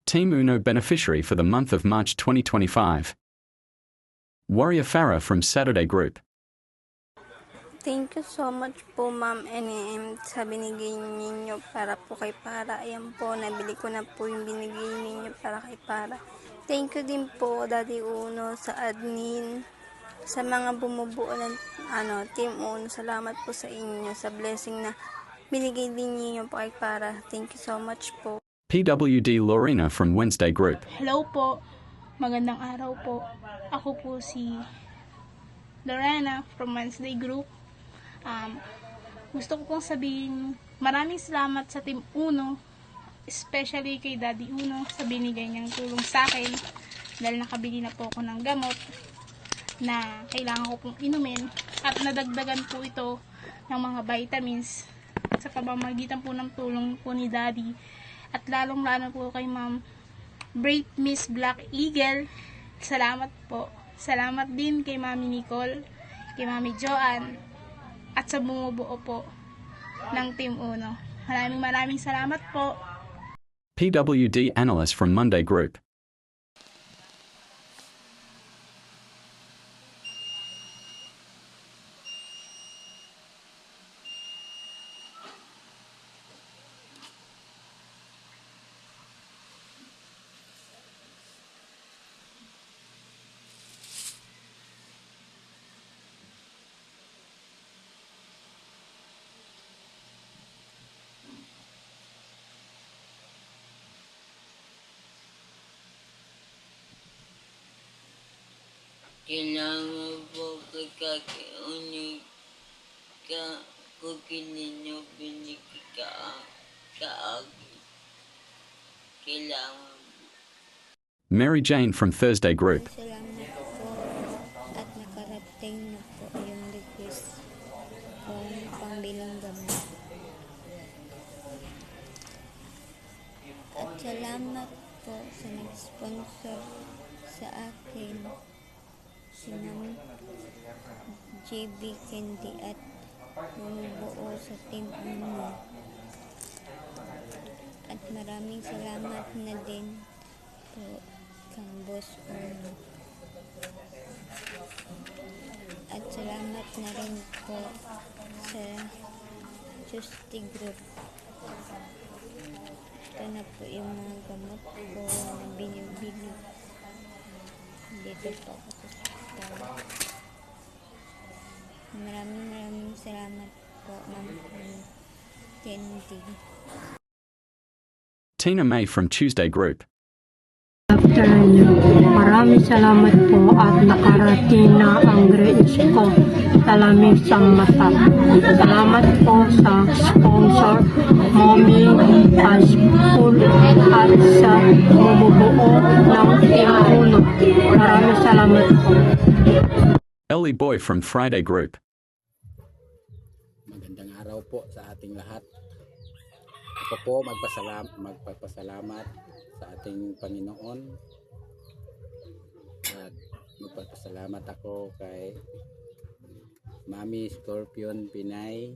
Team Uno beneficiary for the month of March 2025. Warrior Farah from Saturday Group. Thank you so much po Ma'am NM sa binigay ninyo para po kay Para. Ayan po, nabili ko na po yung binigay ninyo para kay Para. Thank you din po Daddy Uno sa admin, sa mga bumubuo ng Team Uno. Salamat po sa inyo sa blessing na binigay din ninyo po kay Para. Thank you so much po. PWD Lorena from Wednesday Group. Hello po, magandang araw po. Ako po si Lorena from Wednesday Group. Gusto ko pong sabihin maraming salamat sa Team Uno, especially kay Daddy Uno sa binigay niyang tulong sa akin dahil nakabili na po ako ng gamot na kailangan ko pong inumin at nadagdagan po ito ng mga vitamins sa pamamagitan po ng tulong po ni Daddy. At lalong-lalo po kay Ma'am Brave Miss Black Eagle. Salamat po. Salamat din kay Mami Nicole, kay Mami Joanne, at sa bumubuo po ng Team Uno. Maraming salamat po. PWD Analyst from Monday Group. Kailangan po kakakiunig ka kung ninyo binigkaagi. Kailangan. Mary Jane from Thursday Group. Salamat po at nakarating na po yung request kung pambilang gamot. At salamat po sa nag-sponsor sa akin, si Ma'am JB Candy at bumubuo sa Team Uno. At maraming salamat na din po kang Boss Uno. At salamat na rin po sa Justy Group. Ito na po yung mga gamot ko na binibili. Dito po ako sa hospital. Maraming salamat po Ma'am Candy. Tina May from Tuesday Group. Maraming salamat po at nakarating na ang grades ko sa lamig sa mata. Salamat po sa sponsor, Mommy School at sa bumubuo ng Team Uno. Maraming salamat po. Ellie Boy from Friday Group. Magandang araw po sa ating lahat. Ako po magpapasalamat sa ating Panginoon at magpapasalamat ako kay Mami Scorpion Pinay,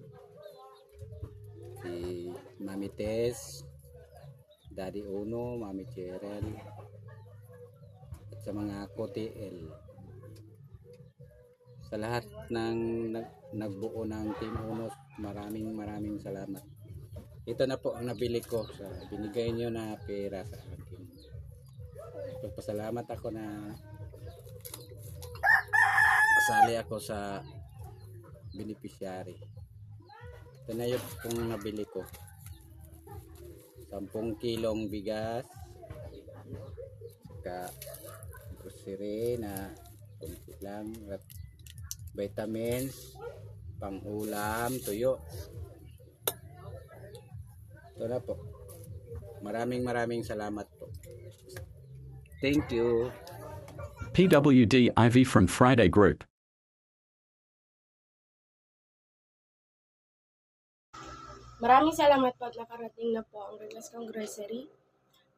si Mami Tess, Daddy Uno, Mami Cheryl, at sa mga KTL, sa lahat ng nagbuo ng Team Uno. Maraming salamat. Ito na po ang nabili ko sa binigay nyo na pera sa akin. Pagpasalamat ako na kasali ako sa beneficiary. Ito na yun kung nabili ko. 10 kilong bigas, saka grocery na kunti lang, at vitamins, pang ulam, tuyo. Ito na po. Maraming salamat po. Thank you. PWD Ivy from Friday Group. Maraming salamat po at nakarating na po ang request kong grocery.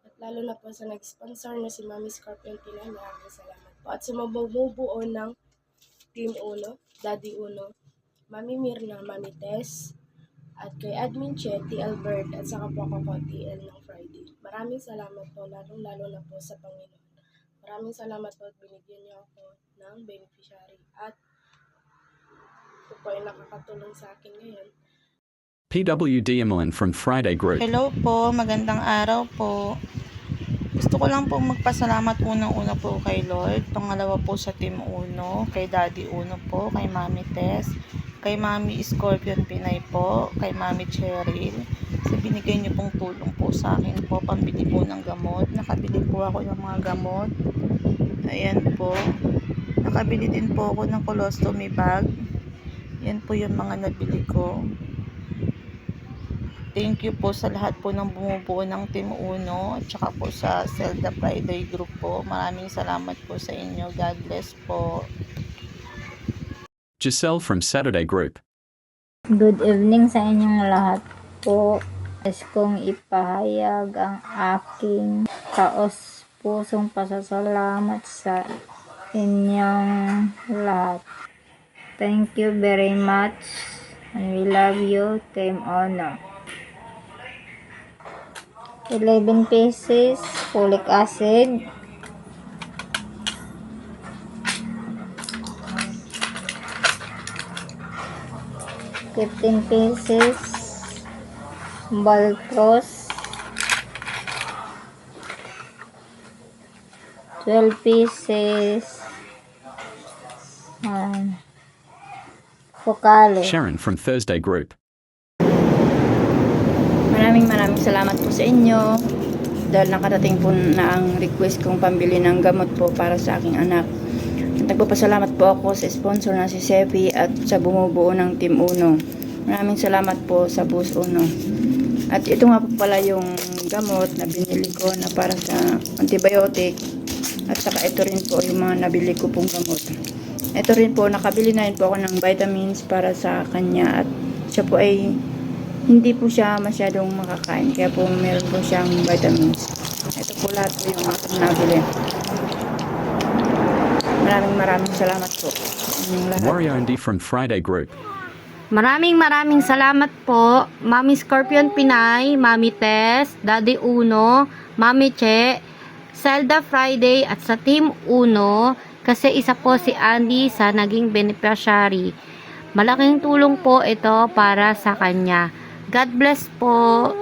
At lalo na po sa nag-sponsor na si Mami Scorpion Pinay. Maraming salamat po. At sa mabubuo ng Team Uno, Daddy Uno, Mami Mirna, Mami Tess, at kay Admin Che, T. Albert, at saka po ako ko, TL ng Friday. Maraming salamat po, lalong-lalo na po sa Panginoon. Maraming salamat po at binigyan niyo ako ng beneficiary. At ito po ay nakakatulong sa akin ngayon. PWD Emeline from Friday Group. Hello po, magandang araw po. Gusto ko lang po magpasalamat unang-una po kay Lord, pangalawa po sa Team Uno, kay Daddy Uno po, kay Mami Tess, kay Mami Scorpion Pinay po, kay Mami Cheryl, sa binigay niyo pong tulong po sa akin po, pambili po ng gamot. Nakabili po ako ng mga gamot. Ayan po. Nakabili din po ako ng colostomy bag. Yan po yung mga nabili ko. Thank you po sa lahat po ng bumubuo ng Team Uno at saka po sa Zelda Friday Group po. Maraming salamat po sa inyo. God bless po. Giselle from Saturday Group. Good evening sa inyong lahat po. Nais kong ipahayag ang aking taos-pusong pasasalamat sa inyong lahat. Thank you very much and we love you, Team Uno. 11 pieces folic acid, $15 pieces Baltros, 12 pieces Focale. Sharon from Thursday Group. Maraming salamat po sa inyo dahil nakarating po na ang request kong pambili ng gamot po para sa aking anak. Nagpapasalamat po ako sa sponsor na si Sevi at sa bumubuo ng Team Uno. Maraming salamat po sa Bus Uno. At ito nga po pala yung gamot na binili ko na para sa antibiotic. At saka ito rin po yung mga nabili ko pong gamot. Ito rin po, nakabili na rin po ako ng vitamins para sa kanya. At siya po ay hindi po siya masyadong makakain. Kaya po meron po siyang vitamins. Ito po lahat po yung aking nabili. Maraming salamat po. Warrior Andy from Friday Group. Maraming salamat po, Mami Scorpion Pinay, Mami Tess, Daddy Uno, Mami Che, Zelda Friday at sa Team Uno kasi isa po si Andy sa naging beneficiary. Malaking tulong po ito para sa kanya. God bless po.